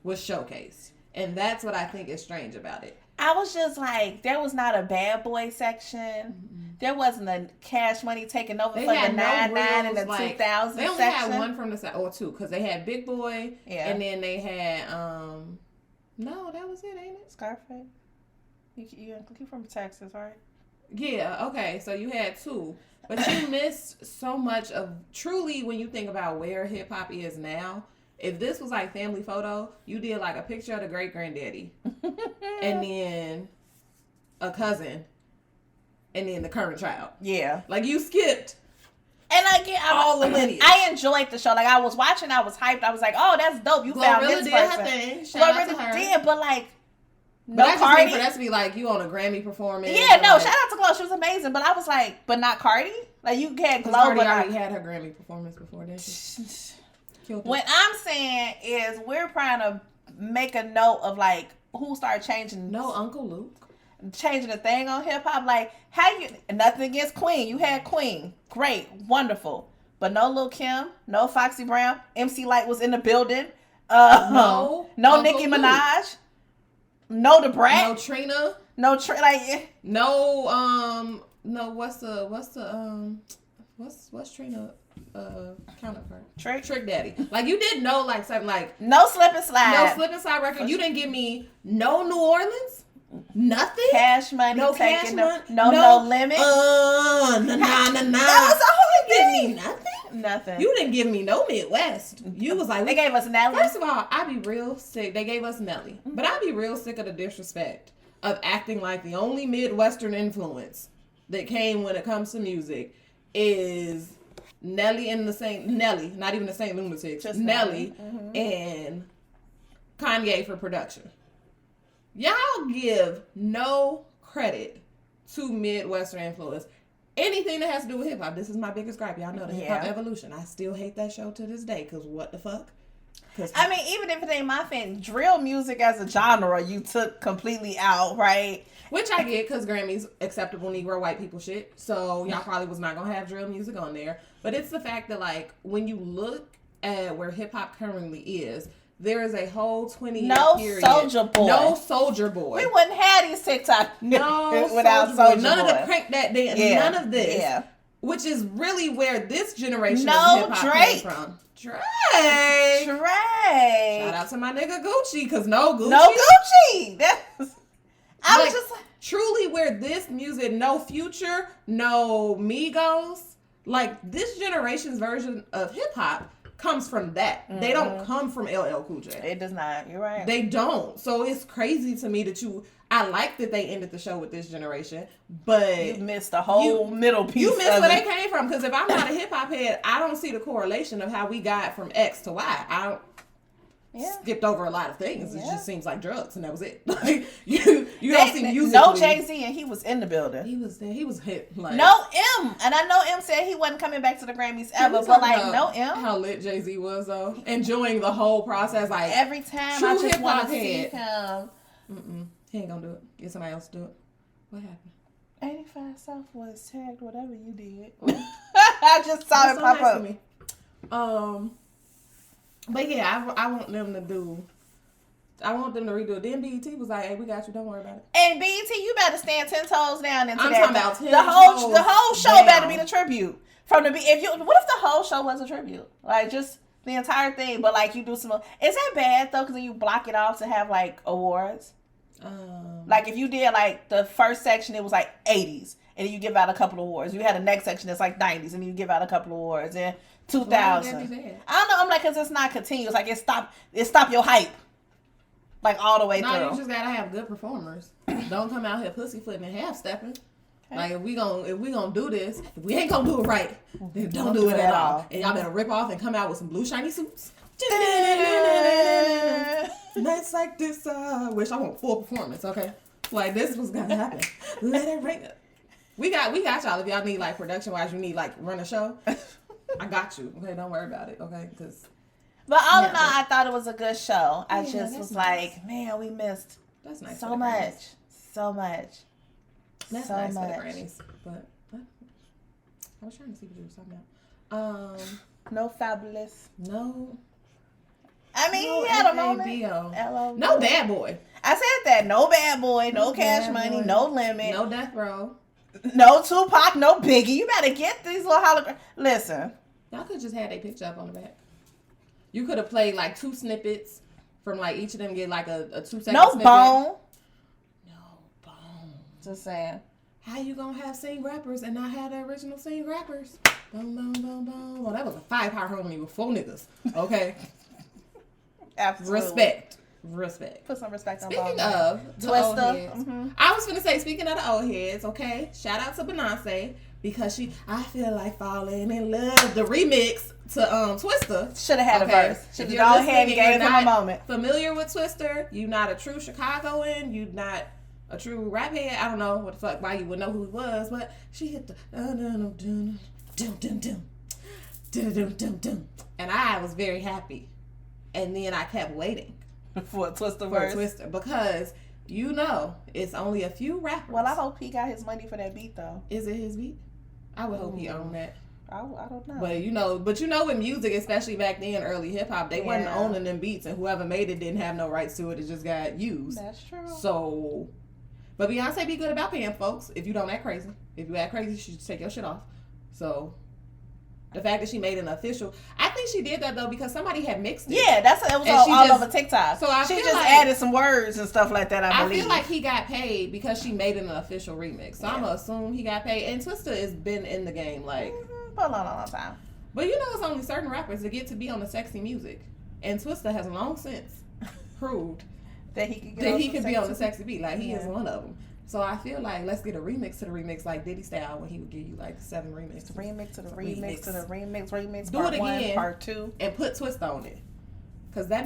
was showcased. And that's what I think is strange about it. I was just like, there was not a bad boy section. There wasn't a Cash Money taking over for the 99 and the 2000 They only had one from the side, or two, because they had Big Boy, and then they had, no, that was it, ain't it? Scarface. You from Texas, right? Yeah, okay, so you had two. But you missed so much of, truly, when you think about where hip-hop is now, if this was like family photo, you did like a picture of the great-granddaddy, and then a cousin, and then the current child. Yeah. Like, you skipped. And all the lineage. I enjoyed the show. Like, I was watching, I was hyped. I was like, oh, that's dope. You found this person. Glorilla did her thing. Shout out to her. Did, but like, no Cardi. Just mean for that to be like you on a Grammy performance. Yeah, no, like, shout out to Glow. She was amazing. But I was like, but not Cardi? Like, you had Glow, Cardi but already had her Grammy performance before, didn't she? What I'm saying is we're trying to make a note of, like, who started changing. No, Uncle Luke. Changing the thing on hip-hop. Like, how you, nothing against Queen. You had Queen. Great. Wonderful. But no Lil' Kim. No Foxy Brown. MC Light was in the building. No Nicki Minaj. No Da Brat. No Trina. No, like, no, what's the What's Trina counterpart? Trick Daddy. Like you didn't know like something like no slip and slide. No slip and slide record. You didn't give me no New Orleans. Nothing. Cash money. No cash money. No limit. Nah. That was the whole thing. thing. Give me nothing. Nothing. You didn't give me no Midwest. You was like they gave us Nelly. First of all, I'd be real sick. They gave us Nelly, but I'd be real sick of the disrespect of acting like the only Midwestern influence that came when it comes to music is Nelly, not even the St. Lunatics, just Nelly and Kanye for production. Y'all give no credit to Midwestern influence. Anything that has to do with hip hop, this is my biggest gripe. Y'all know the Hip Hop Evolution. I still hate that show to this day because what the fuck? I mean, even if it ain't my thing, drill music as a genre, you took completely out, right? Which I get because Grammy's acceptable Negro white people shit. So y'all probably was not gonna have drill music on there. But it's the fact that like when you look at where hip hop currently is, there is a whole 20-year period. No Soulja Boy. We wouldn't have these TikTok without Soulja Boy. None of the crank that dance. None of this. Yeah. Which is really where this generation of hip hop came from. Drake. Shout out to my nigga Gucci, because no Gucci. I was just like, truly where this music, no Future, no Migos, like this generation's version of hip hop comes from that. Mm-hmm. They don't come from LL Cool J. It does not. You're right. They don't. So it's crazy to me that I like that they ended the show with this generation, but you missed the whole middle piece. You missed where they came from, because if I'm not a hip hop head, I don't see the correlation of how we got from X to Y. I don't. Skipped over a lot of things. It just seems like drugs, and that was it. Like you don't see music. No Jay-Z, and he was in the building. He was there. He was hit. Like, no M, and I know M said he wasn't coming back to the Grammys ever, but like no M. How lit Jay-Z was though, enjoying the whole process. Like every time I just want to see him. He ain't gonna do it. Get somebody else to do it. What happened? 85 South was tagged. Whatever you did, I just saw it pop up. But yeah, I want them to do. I want them to redo it. Then BET was like, "Hey, we got you. Don't worry about it." And BET, you better stand 10 toes down into I'm that. Talking about 10 the whole show down. Better be the tribute from the. What if the whole show was a tribute? Like just the entire thing, but like you do some. Is that bad though? Because then you block it off to have like awards. Like if you did like the first section, it was like 80s, and then you give out a couple of awards. You had the next section that's like 90s, and you give out a couple of awards. And 2000. I don't know. I'm like, because it's not continuous. Like it stop your hype. Like all the way through. No, you just gotta have good performers. Don't come out here pussyfooting and half stepping. Okay. Like if we gonna do this, if we ain't gonna do it right, then don't do it at all. And y'all better rip off and come out with some blue shiny suits. Nights like this, wish I want full performance. Okay, like this was gonna happen. Let it ring. We got y'all. If y'all need like production wise, you need like run a show. I got you. Okay, don't worry about it. Okay, because. But all in all, I thought it was a good show. I just was nice. Like, man, we missed so much. That's so nice much. For the grannies. But I was trying to see what you were talking about. No Fabulous. No. I mean, no he had a moment. No Bad Boy. I said that. No Bad Boy. No Cash Money. No Limit. No Death Row. No Tupac. No Biggie. You better get these little holograms. Listen. Y'all could just have their picture up on the back. You could have played like 2 snippets from like each of them, get like a 2-second snippet. No bone. Just saying. How you gonna have sing rappers and not have the original sing rappers? Boom, boom, boom, boom. Well, that was a 5-part harmony with 4 niggas. Okay. Absolutely. Respect. Put some respect on. Speaking of the Twister. Old heads, I was gonna say, speaking of the old heads, okay, shout out to Beyonce. Because I feel like falling in love. The remix to Twister. Should have had a verse. Should have gone ahead and gave him a moment. Familiar with Twister? You not a true Chicagoan. You not a true rap head. I don't know what the fuck why you would know who he was, but she hit the and I was very happy. And then I kept waiting for a Twister verse. Twister because it's only a few rappers. Well, I hope he got his money for that beat though. Is it his beat? I would hope he owned that. I don't know. But with music, especially back then, early hip hop, they wasn't owning them beats, and whoever made it didn't have no rights to it. It just got used. That's true. So, but Beyonce be good about paying folks if you don't act crazy. If you act crazy, she just take your shit off. So, The fact that she made an official, I think she did that though because somebody had mixed it. Yeah, it was all over TikTok. So she just added some words and stuff like that. I believe. I feel like he got paid because she made it an official remix. So I'm gonna assume he got paid. And Twista has been in the game like for a long time. But you know, it's only certain rappers that get to be on the sexy music, and Twista has long since proved that he could be on the sexy beat. Like he is one of them. So I feel like let's get a remix to the remix, like Diddy style, when he would give you like 7 remixes. Remix to the remix to the remix. Do part it again, 1, part 2, and put Twista on it. Cause that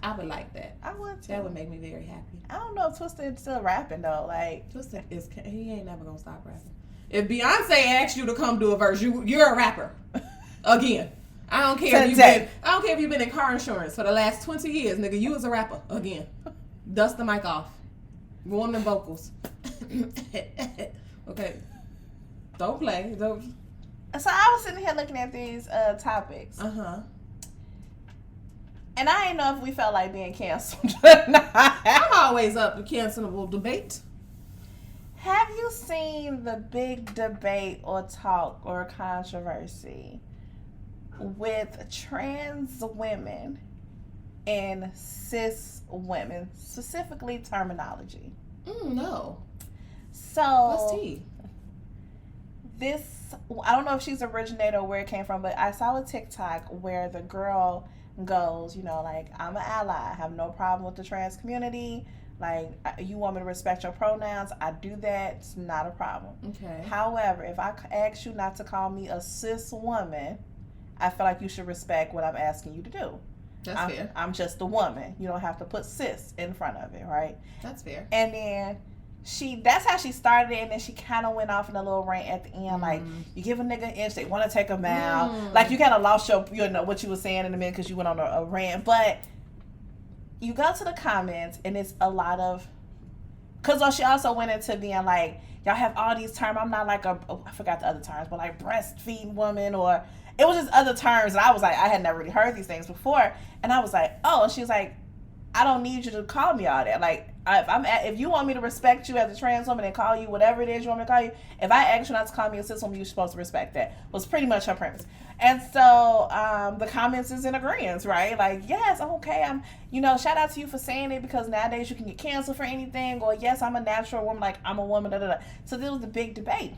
I would like that. I would too. That would make me very happy. I don't know if Twista is still rapping though. Like Twista he ain't never gonna stop rapping. If Beyonce asks you to come do a verse, you're a rapper again. I don't care if you've been in car insurance for the last 20 years, nigga. You was a rapper again. Dust the mic off. Warm them vocals. Okay. Don't play. So I was sitting here looking at these topics. And I didn't know if we felt like being canceled or not. I'm always up to cancelable debate. Have you seen the big debate or talk or controversy with trans women and cis women, specifically terminology? No. So what's tea? I don't know if she's originator or where it came from, but I saw a TikTok where the girl goes, you know, like, I'm an ally. I have no problem with the trans community. Like, you want me to respect your pronouns, I do that. It's not a problem. Okay. However, if I ask you not to call me a cis woman, I feel like you should respect what I'm asking you to do. That's fair. I'm just a woman. You don't have to put cis in front of it, right? That's fair. And then that's how she started it, and then she kind of went off in a little rant at the end, like, you give a nigga an inch, they want to take a mile. Like, you kind of lost you know, what you were saying in a minute because you went on a rant. But you go to the comments, and it's a lot of, because she also went into being like, y'all have all these terms. I'm not like I forgot the other terms, but like breastfeeding woman, or it was just other terms. And I was like, I had never really heard these things before. And I was like, oh, and she was like, I don't need you to call me all that. Like, if you want me to respect you as a trans woman and call you whatever it is you want me to call you, if I ask you not to call me a cis woman, you're supposed to respect that. Was pretty much her premise. And so the comments is in agreement, right? Like, yes, okay, shout out to you for saying it, because nowadays you can get canceled for anything. Or yes, I'm a natural woman, like I'm a woman, da da da. So this was the big debate.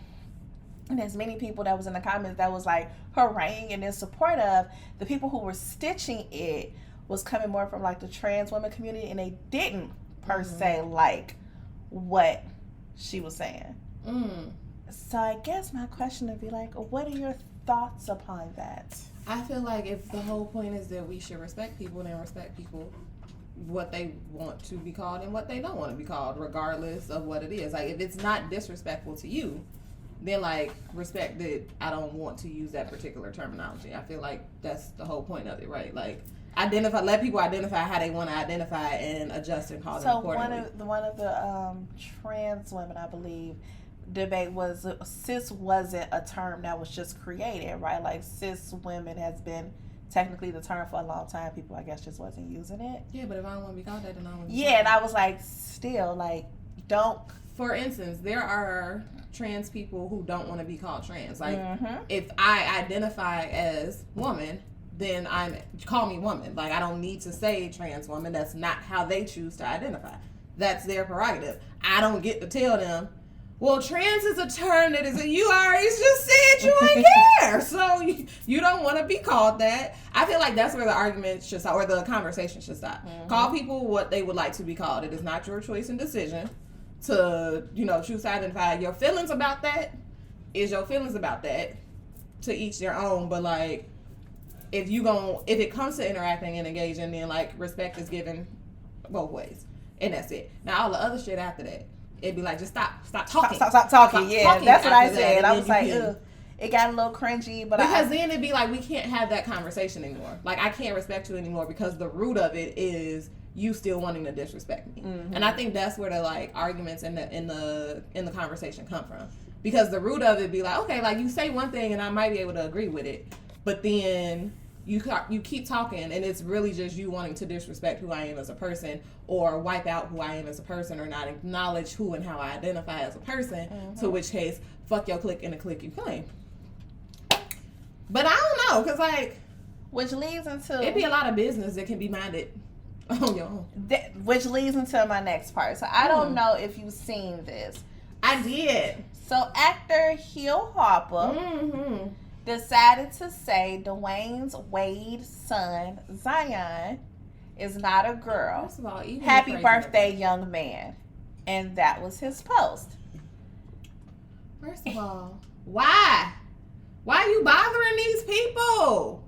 And there's many people that was in the comments that was like haranguing and in support of. The people who were stitching it was coming more from like the trans women community, and they didn't per se like what she was saying. So I guess my question would be like, what are your thoughts upon that? I feel like if the whole point is that we should respect people, then respect people what they want to be called and what they don't want to be called, regardless of what it is. Like, if it's not disrespectful to you, then like respect that I don't want to use that particular terminology. I feel like that's the whole point of it, right? Like, let people identify how they want to identify and adjust and call them accordingly. So one of the trans women, I believe, debate was cis wasn't a term that was just created, right? Like, cis women has been technically the term for a long time. People, I guess, just wasn't using it. Yeah, but if I don't want to be called that, then I don't want to be and I was like, still, like, don't. For instance, there are trans people who don't want to be called trans. Like, if I identify as woman, then call me woman. Like, I don't need to say trans woman. That's not how they choose to identify. That's their prerogative. I don't get to tell them, well, trans is a term that is, you already just said you ain't care. So you don't want to be called that. I feel like that's where the argument should stop, or the conversation should stop. Call people what they would like to be called. It is not your choice and decision to, choose to identify. Your feelings about that is your feelings about that, to each their own. But like, if it comes to interacting and engaging, then like respect is given both ways, and that's it. Now all the other shit after that, it'd be like, just stop talking. Stop talking. Yeah, that's what I said. I was like, ugh. It got a little cringy, but then it'd be like, we can't have that conversation anymore. Like, I can't respect you anymore because the root of it is you still wanting to disrespect me. And I think that's where the like arguments in the conversation come from, because the root of it be like, okay, like you say one thing and I might be able to agree with it, but then you keep talking and it's really just you wanting to disrespect who I am as a person, or wipe out who I am as a person, or not acknowledge who and how I identify as a person, to which case, fuck your clique and the clique you claim. But I don't know, because, like, which leads into... it'd be a lot of business that can be minded on your own. Which leads into my next part. So I don't know if you've seen this. I did. So actor Hill Harper decided to say Dwayne Wade's son, Zion, is not a girl. First of all, happy birthday, young man. And that was his post. First of all, why? Why are you bothering these people?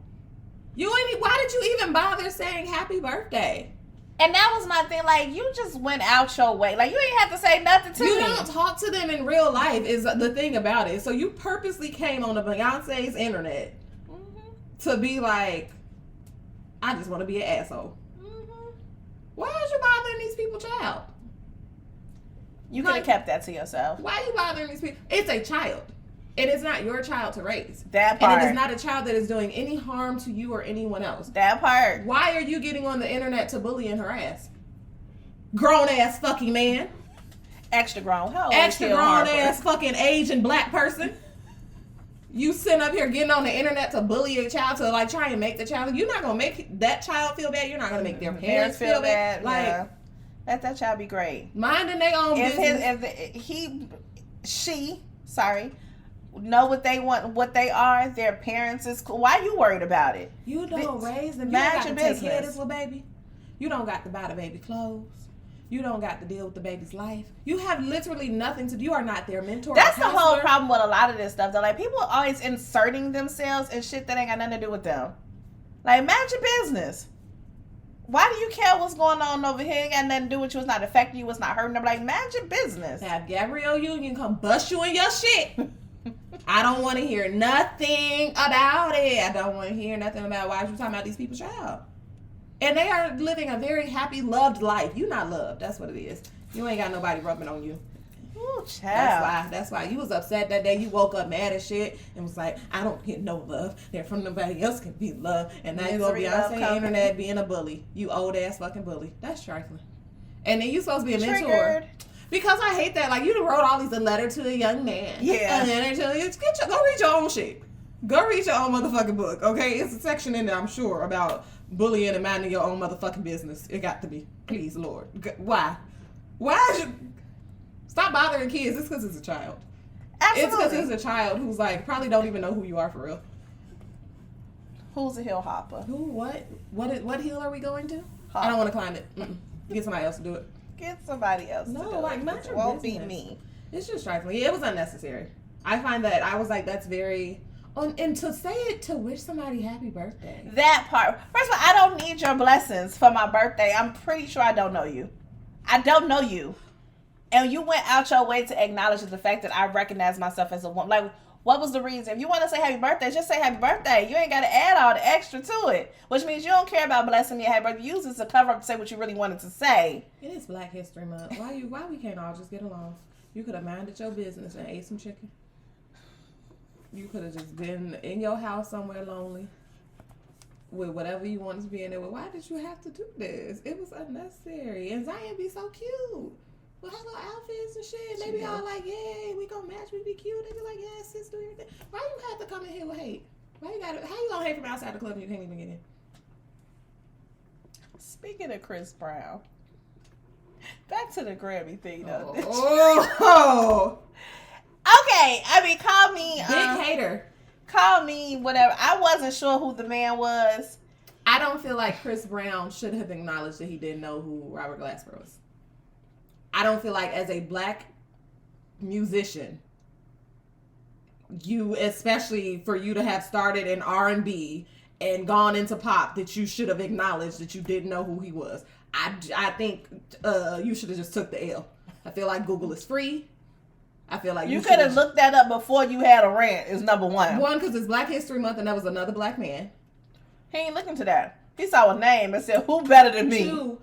Why did you even bother saying happy birthday? And that was my thing. Like, you just went out your way. Like, you ain't have to say nothing to me. You don't talk to them in real life is the thing about it. So you purposely came on the Beyonce's internet to be like, I just want to be an asshole. Why are you bothering these people, child? You could have kept that to yourself. Why are you bothering these people? It's a child. It is not your child to raise. That part. And it is not a child that is doing any harm to you or anyone else. That part. Why are you getting on the internet to bully and harass? Grown ass fucking man. Extra grown. How old Extra grown ass fucking Asian black person. You sitting up here getting on the internet to bully a child to like try and make the child. You're not gonna make that child feel bad. You're not gonna make their parents feel bad. Like, yeah. Let that child be great. Minding their own business. She know what they want, what they are. Their parents is cool. Why are you worried about it? You don't raise them. You don't got to take care of this little baby. You don't got to buy the baby clothes. You don't got to deal with the baby's life. You have literally nothing to do. You are not their mentor. That's the whole problem with a lot of this stuff. Though, like, people are always inserting themselves in shit that ain't got nothing to do with them. Like, mind your business. Why do you care what's going on over here? Ain't got nothing to do with you. It's not affecting you. It's not hurting them. Like, mind your business. Have Gabrielle Union come bust you in your shit. I don't want to hear nothing about it. I don't want to hear nothing about why you talking about these people's child. And they are living a very happy, loved life. You not loved. That's what it is. You ain't got nobody rubbing on you. Ooh, child. That's why you was upset that day. You woke up mad as shit and was like, I don't get no love. There from nobody else can be love. And now you go Beyonce on the internet being a bully. You old ass fucking bully. That's trifling. And then you supposed to be a mentor. Because I hate that. Like, you wrote all these a letter to a young man. Yeah. And then go read your own shit. Go read your own motherfucking book. Okay? It's a section in there, I'm sure, about bullying and minding your own motherfucking business. It got to be. Please, Lord. Why? Why is you... Stop bothering kids. It's because it's a child. Absolutely. It's because it's a child who's like, probably don't even know who you are for real. Who's a hill hopper? Who? What hill are we going to? Hopper. I don't want to climb it. Get somebody else to do it. Get somebody else to do like, it. not your won't business. be me. It's just trifling. Yeah, it was unnecessary. I find that I was like, that's very... and to say it to wish somebody happy birthday. That part. First of all, I don't need your blessings for my birthday. I'm pretty sure I don't know you. I don't know you. And you went out your way to acknowledge the fact that I recognize myself as a woman. Like, what was the reason? If you want to say happy birthday, just say happy birthday. You ain't got to add all the extra to it. Which means you don't care about blessing me a happy birthday. Use this to cover up to say what you really wanted to say. It is Black History Month. Why we can't all just get along? You could have minded your business and ate some chicken. You could have just been in your house somewhere lonely with whatever you wanted to be in there with. Why did you have to do this? It was unnecessary. And Zion be so cute. With her little outfits and shit. They be all like, yeah, we gonna match, we be cute. They be like, yeah, sis, do everything. Why you have to come in here with hate? How you gonna hate from outside the club and you can't even get in? Speaking of Chris Brown, back to the Grammy thing though. Oh. Okay, I mean, call me Big hater. Call me whatever. I wasn't sure who the man was. I don't feel like Chris Brown should have acknowledged that he didn't know who Robert Glasper was. I don't feel like as a black musician, especially for you to have started in R&B and gone into pop, that you should have acknowledged that you didn't know who he was. I think you should have just took the L. I feel like Google is free. I feel like you could have looked that up before you had a rant. Is number one. One, because it's Black History Month and there was another black man. He ain't looking to that. He saw a name and said, "Who better than me?" Two,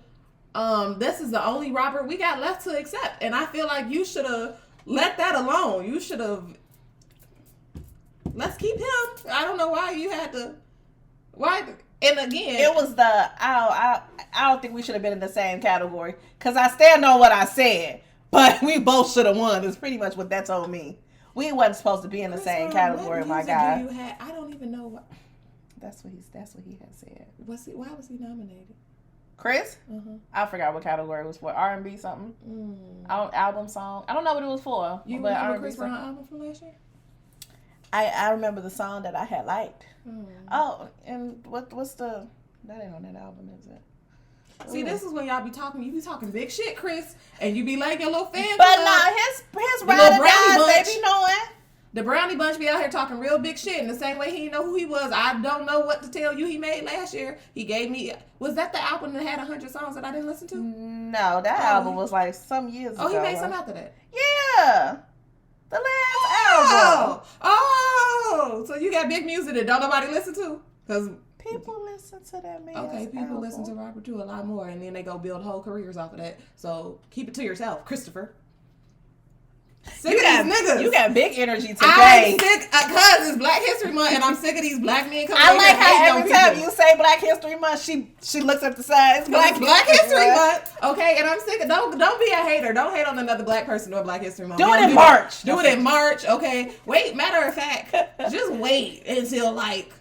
this is the only Robert we got left to accept, and I feel like you should have let that alone. You should have. Let's keep him. I don't know why you had to. Why? And again, it was the I don't think we should have been in the same category because I stand on what I said, but we both should have won. Is pretty much what that told me. We wasn't supposed to be in the same category, my guy. You had? I don't even know what. That's what he had said. Why was he nominated? Chris? I forgot what category it was for. R&B something. Album song. I don't know what it was for. You remember Chris Brown album from last year? I remember the song that I had liked. Oh, and what's the... That ain't on that album, is it? See, this is when y'all be talking. You be talking big shit, Chris, and you be like your little fan. But nah, his ride or die, baby, knowing. The Brownie Bunch be out here talking real big shit in the same way he didn't know who he was. I don't know what to tell you he made last year. He gave me... Was that the album that had 100 songs that I didn't listen to? No, that album was like some years ago. Oh, he made some after that? Yeah. The last album. Oh, so you got big music that don't nobody listen to? Because people listen to that man. Okay, people listen to Robert too a lot more, and then they go build whole careers off of that. So keep it to yourself, Christopher. Sick of these niggas. You got big energy today. I'm sick because it's Black History Month, and I'm sick of these black men coming. I like how every time you say Black History Month, she looks at the side. It's Black History Month. Okay, and I'm sick of don't be a hater. Don't hate on another black person doing Black History Month. Do it in March. Do it in March. Okay. Wait. Matter of fact, just wait until like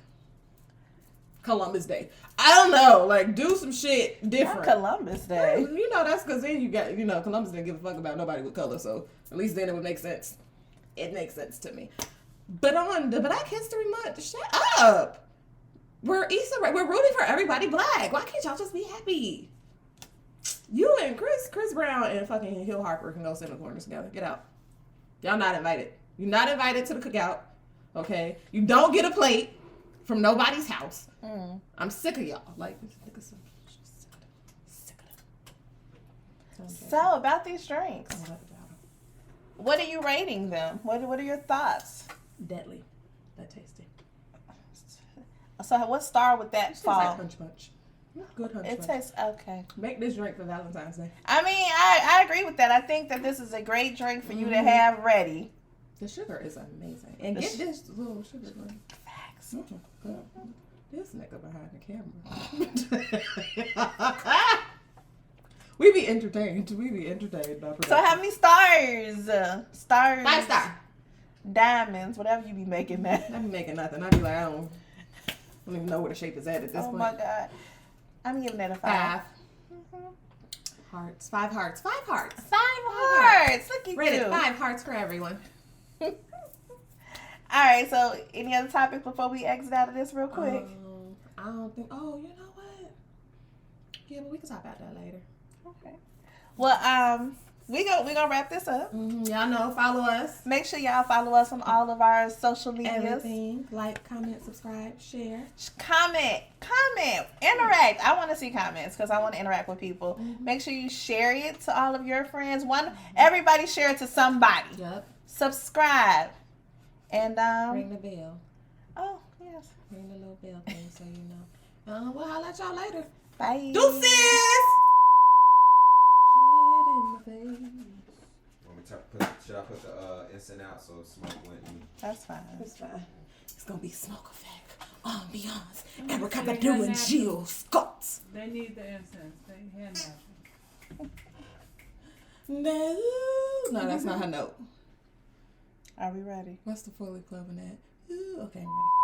Columbus Day. I don't know. Like, do some shit different. Not Columbus Day. You know, that's because then you got, Columbus didn't give a fuck about nobody with color, so at least then it would make sense. It makes sense to me. But on the Black History Month, shut up. We're rooting for everybody black. Why can't y'all just be happy? You and Chris Brown and fucking Hill Harper can go sit in the corners together. Get out. Y'all not invited. You're not invited to the cookout. Okay? You don't get a plate from nobody's house. I'm sick of y'all. Like, sick of them. So, about these drinks. What are you rating them? What are your thoughts? Deadly. That tasty. So, what star would that fall? Like Hunch Bunch. Good Hunch Bunch. It tastes okay. Make this drink for Valentine's Day. I mean, I agree with that. I think that this is a great drink for you to have ready. The sugar is amazing. And get this little sugar one. Facts. This nigga behind the camera. We be entertained. So how many stars? 5 star. Diamonds, whatever you be making that. I be making nothing. I be like, I don't even know where the shape is at this point. Oh my God. I'm giving that a 5. Hearts. 5 hearts. 5 hearts. 5 hearts. Look at Rated you. 5 hearts for everyone. All right, so any other topics before we exit out of this real quick? I don't think. Oh, you know what? Yeah, but we can talk about that later. Okay. Well, we gonna wrap this up. Y'all know, follow us. Make sure y'all follow us on all of our social medias. Everything. Like, comment, subscribe, share. Comment, interact. I want to see comments because I want to interact with people. Make sure you share it to all of your friends. Everybody share it to somebody. Yep. Subscribe. And ring the bell. Oh, yes. Ring the little bell thing so you know. We'll holler at y'all later. Bye. Deuces! Shit in the face. Should I put the incense out so smoke went in? That's fine. It's fine. It's gonna be smoke effect, ambiance, abracadabra and Jill Scott. They need the incense. They hand out. No, that's not her note. Are we ready? What's the Fully Club in that? Ooh, okay, I'm ready.